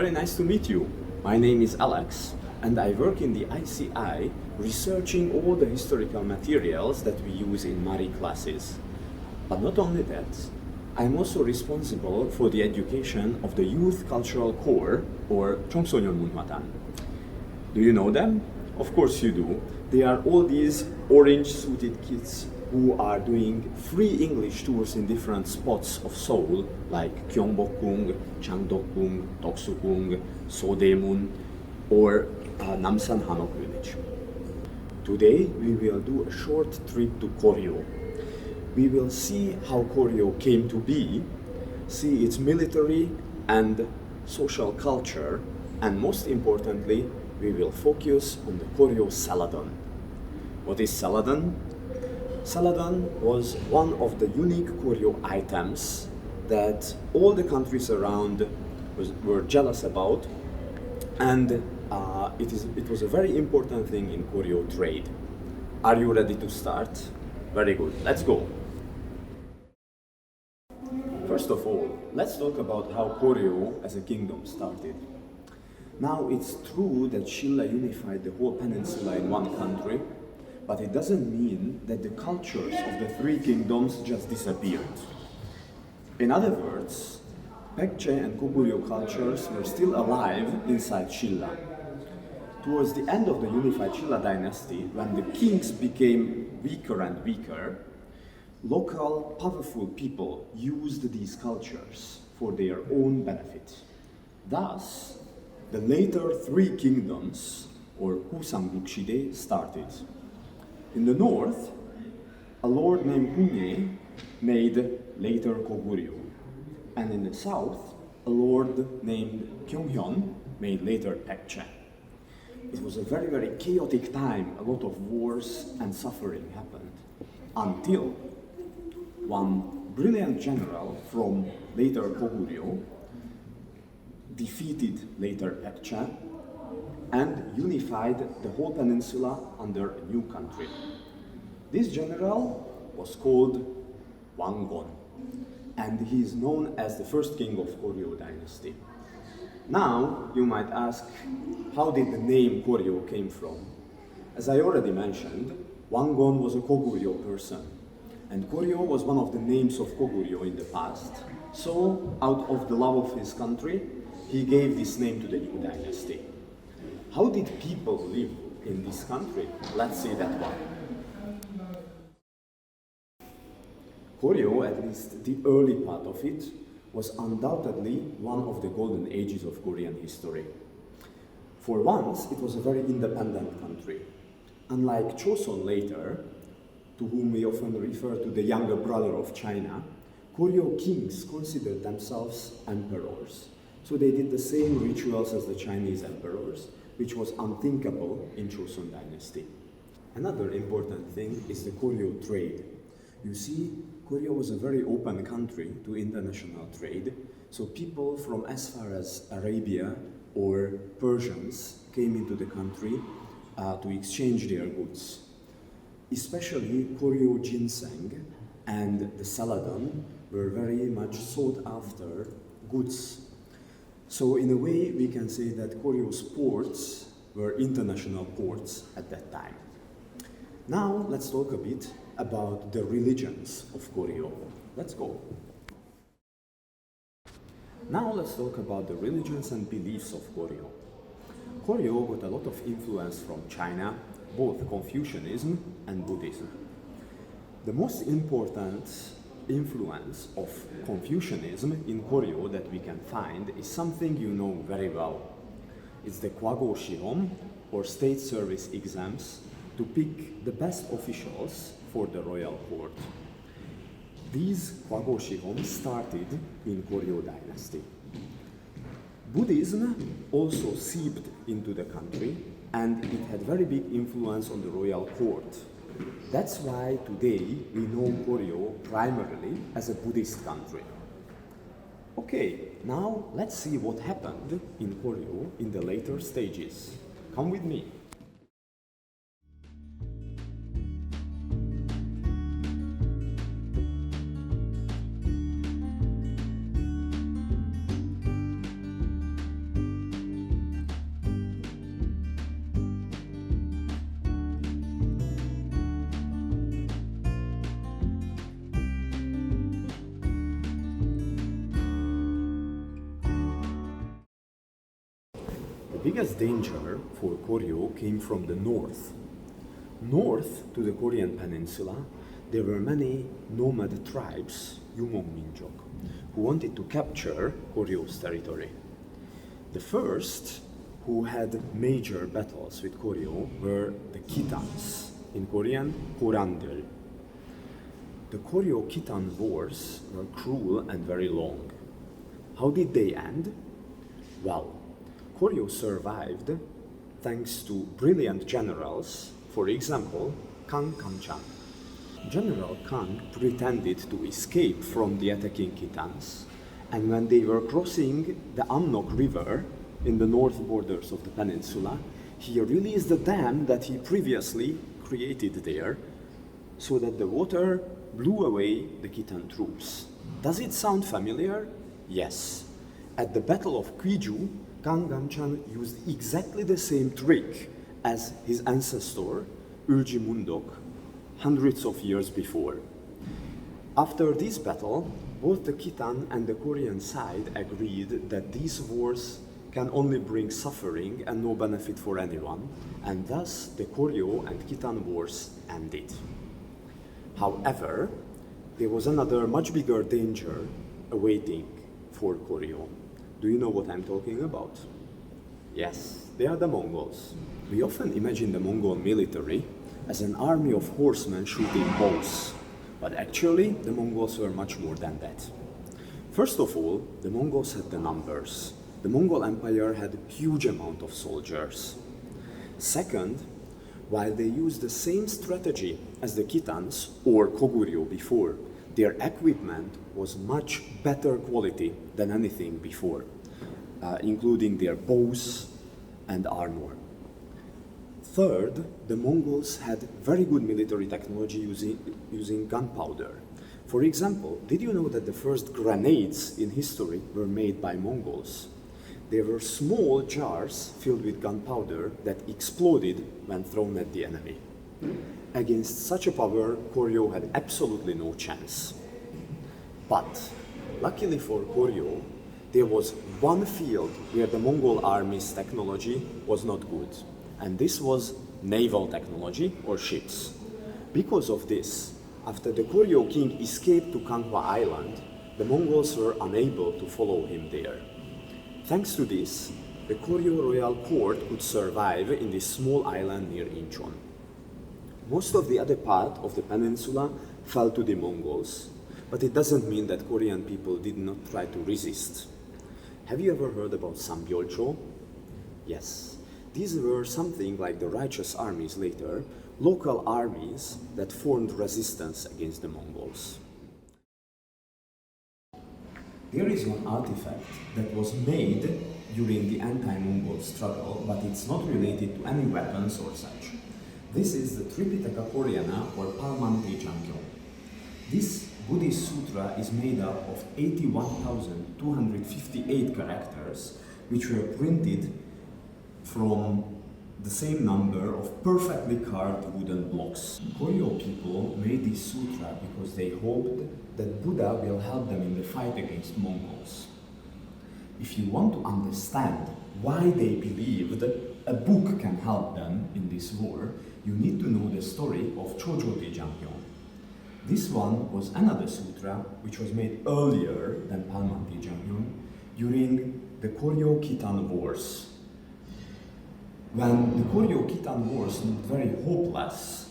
very nice to meet you. My name is Alex, and I work in the ICI researching all the historical materials that we use in Mari classes. But not only that, I'm also responsible for the education of the Youth Cultural Corps, or 청소년 문화단. Do you know them? Of course you do. They are all these orange-suited kids who are doing free English tours in different spots of Seoul, like Gyeongbokgung, Changdeokgung, Deoksugung, Sodaemun, or Namsan Hanok village. Today we will do a short trip to Goryeo. We will see how Goryeo came to be, see its military and social culture, and most importantly, we will focus on the Goryeo Saladon. What is Saladon? Saladon was one of the unique Goryeo items that all the countries around were jealous about, and it was a very important thing in Goryeo trade. Are you ready to start? Very good, let's go. First of all, let's talk about how Goryeo as a kingdom started. Now, it's true that Silla unified the whole peninsula in one country, but it doesn't mean that the cultures of the three kingdoms just disappeared. In other words, Baekje and Goguryeo cultures were still alive inside Silla. Towards the end of the unified Silla dynasty, when the kings became weaker and weaker, local powerful people used these cultures for their own benefit. Thus, the later three kingdoms, or Husangukshide, started. In the north, a lord named Hunye made later Goguryeo, and in the south, a lord named Gyeonghyun made later Baekje. It was a very, very chaotic time. A lot of wars and suffering happened, until one brilliant general from later Goguryeo defeated later Baekje and unified the whole peninsula under a new country. This general was called Wangon, and he is known as the first king of Goryeo dynasty. Now, you might ask, how did the name Goryeo came from? As I already mentioned, Wangon was a Goguryeo person, and Goryeo was one of the names of Goguryeo in the past. So, out of the love of his country, he gave this name to the new dynasty. How did people live in this country? Let's see that one. Goryeo, at least the early part of it, was undoubtedly one of the golden ages of Korean history. For once, it was a very independent country. Unlike Joseon later, to whom we often refer to the younger brother of China, Goryeo kings considered themselves emperors. So they did the same rituals as the Chinese emperors, which was unthinkable in Joseon dynasty. Another important thing is the Goryeo trade. You see, Goryeo was a very open country to international trade, so people from as far as Arabia or Persians came into the country to exchange their goods. Especially Goryeo ginseng and the celadon were very much sought after goods. So in a way, we can say that Goryeo's ports were international ports at that time. Now, let's talk a bit about the religions of Goryeo. Let's go. Now let's talk about the religions and beliefs of Goryeo. Goryeo got a lot of influence from China, both Confucianism and Buddhism. The most important influence of Confucianism in Goryeo that we can find is something you know very well. It's the Kwago Shihom, or state service exams, to pick the best officials for the royal court. These Kwago Shihom started in Goryeo dynasty. Buddhism also seeped into the country, and it had very big influence on the royal court. That's why today we know Goryeo primarily as a Buddhist country. Okay, now let's see what happened in Goryeo in the later stages. Come with me. biggest danger for Goryeo came from the north. North to the Korean peninsula, there were many nomad tribes, Yumong-minjok, who wanted to capture Goryeo's territory. The first who had major battles with Goryeo were the Khitans, in Korean, Gorandil. The Goryeo-Khitan wars were cruel and very long. How did they end? Well, Goryeo survived thanks to brilliant generals, for example, Kang Kamchan. General Kang pretended to escape from the attacking Khitans, and when they were crossing the Amnok River in the north borders of the peninsula, he released the dam that he previously created there, so that the water blew away the Khitan troops. Does it sound familiar? Yes. At the Battle of Kwiju, Kang Kamchan used exactly the same trick as his ancestor, Ulji Mundok, hundreds of years before. After this battle, both the Khitan and the Korean side agreed that these wars can only bring suffering and no benefit for anyone, and thus the Goryeo and Khitan wars ended. However, there was another much bigger danger awaiting for Goryeo. Do you know what I'm talking about? Yes, they are the Mongols. We often imagine the Mongol military as an army of horsemen shooting bows, but actually the Mongols were much more than that. First of all, the Mongols had the numbers. The Mongol Empire had a huge amount of soldiers. Second, while they used the same strategy as the Khitans or Goguryeo before, their equipment was much better quality than anything before, including their bows and armor. Third, the Mongols had very good military technology using gunpowder. For example, did you know that the first grenades in history were made by Mongols? They were small jars filled with gunpowder that exploded when thrown at the enemy. Against such a power, Goryeo had absolutely no chance. But, luckily for Goryeo, there was one field where the Mongol army's technology was not good, and this was naval technology or ships. Because of this, after the Goryeo king escaped to Kanghwa Island, the Mongols were unable to follow him there. Thanks to this, the Goryeo royal court could survive in this small island near Incheon. Most of the other part of the peninsula fell to the Mongols, but it doesn't mean that Korean people did not try to resist. Have you ever heard about Sambyolcho? Yes, these were something like the righteous armies later, local armies that formed resistance against the Mongols. There is one artifact that was made during the anti-Mongol struggle, but it's not related to any weapons or such. This is the Tripitaka Koreana or Palmante Jangyong. This Buddhist sutra is made up of 81,258 characters, which were printed from the same number of perfectly carved wooden blocks. Goryeo people made this sutra because they hoped that Buddha will help them in the fight against Mongols. If you want to understand why they believed a book can help them in this war, you need to know the story of Chojote Jangyong. This one was another sutra which was made earlier than Palmante Jangyong during the Goryeo-Khitan wars. When the Goryeo-Khitan wars looked very hopeless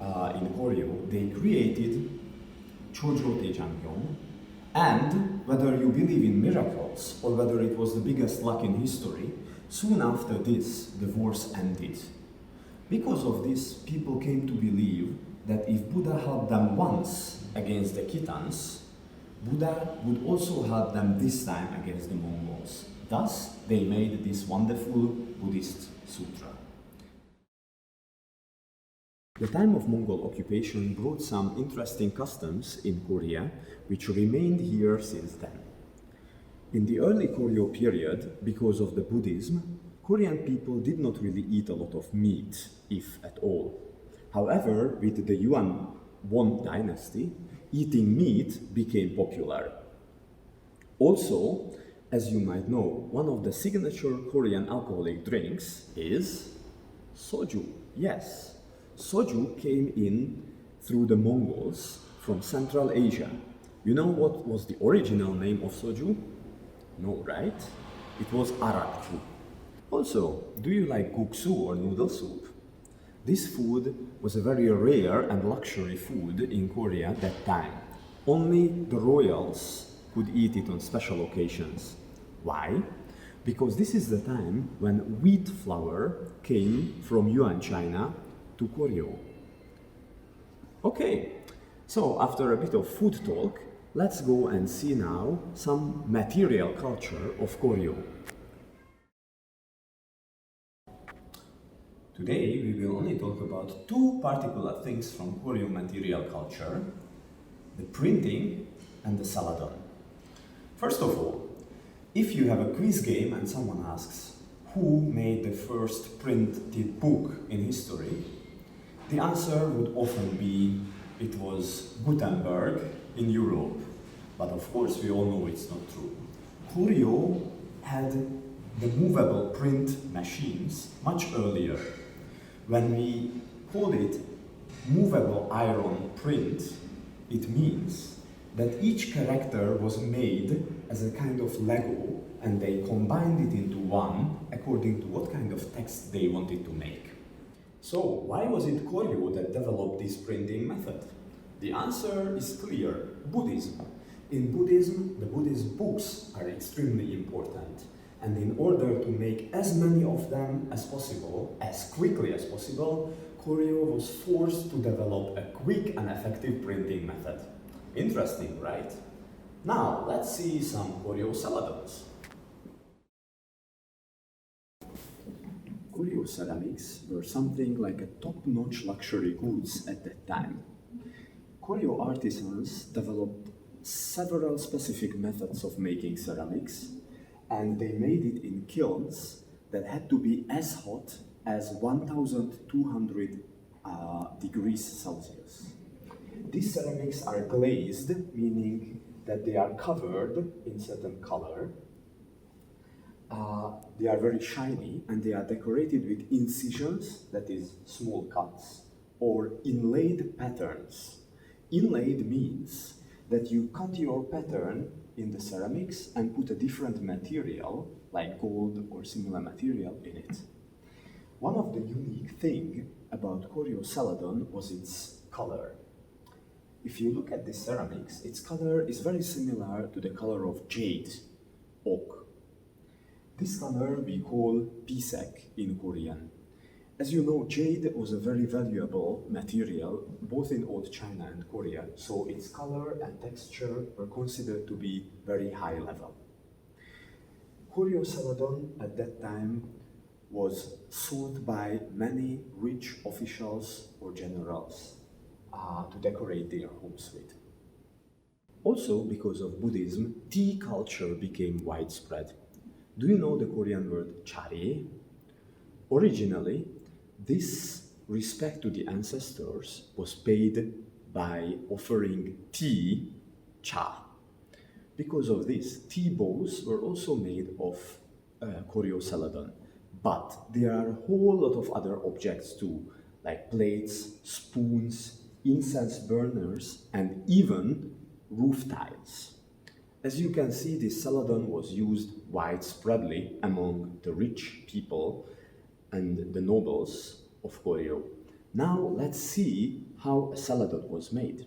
in Goryeo, they created Chojote Jangyong, and whether you believe in miracles or whether it was the biggest luck in history, soon after this, the wars ended. Because of this, people came to believe that if Buddha helped them once against the Khitans, Buddha would also help them this time against the Mongols. Thus, they made this wonderful Buddhist sutra. The time of Mongol occupation brought some interesting customs in Korea, which remained here since then. In the early Goryeo period, because of the Buddhism, Korean people did not really eat a lot of meat, if at all. However, with the Yuan Won dynasty, eating meat became popular. Also, As you might know, one of the signature Korean alcoholic drinks is soju. Yes, soju came in through the Mongols from Central Asia. You know what was the original name of soju? No, right? It was arakju. Also, do you like guksu or noodle soup? This food was a very rare and luxury food in Korea at that time. Only the royals could eat it on special occasions. Why? Because this is the time when wheat flour came from Yuan China to Goryeo. Okay, so after a bit of food talk, let's go and see now some material culture of Goryeo. Today we will only talk about two particular things from Goryeo material culture, the printing and the saladon. First of all, if you have a quiz game and someone asks who made the first printed book in history, the answer would often be it was Gutenberg in Europe. But of course we all know it's not true. Goryeo had the movable print machines much earlier. When we call it movable iron print, it means that each character was made as a kind of Lego and they combined it into one according to what kind of text they wanted to make. So why was it Goryeo that developed this printing method? The answer is clear: Buddhism. In Buddhism, the Buddhist books are extremely important, and in order to make as many of them as possible, as quickly as possible, Goryeo was forced to develop a quick and effective printing method. Interesting, right? Now, let's see some Goryeo saladons. Goryeo ceramics were something like a top-notch luxury goods at that time. Goryeo artisans developed several specific methods of making ceramics, and they made it in kilns that had to be as hot as 1200 degrees Celsius. These ceramics are glazed, meaning that they are covered in certain color. They are very shiny and they are decorated with incisions, that is, small cuts, or inlaid patterns. Inlaid means that you cut your pattern in the ceramics and put a different material, like gold or similar material, in it. One of the unique things about Goryeo celadon was its color. If you look at the ceramics, its color is very similar to the color of jade, oak. This color we call pisek in Korean. As you know, jade was a very valuable material both in old China and Korea, so its color and texture were considered to be very high level. Goryeo celadon at that time was sold by many rich officials or generals to decorate their homes with. Also, because of Buddhism, tea culture became widespread. Do you know the Korean word chari? Originally, this respect to the ancestors was paid by offering tea, cha. Because of this, tea bowls were also made of Goryeo celadon. But there are a whole lot of other objects too, like plates, spoons, incense burners, and even roof tiles. As you can see, this celadon was used widespreadly among the rich people and the nobles of Goryeo. Now let's see how a celadon was made.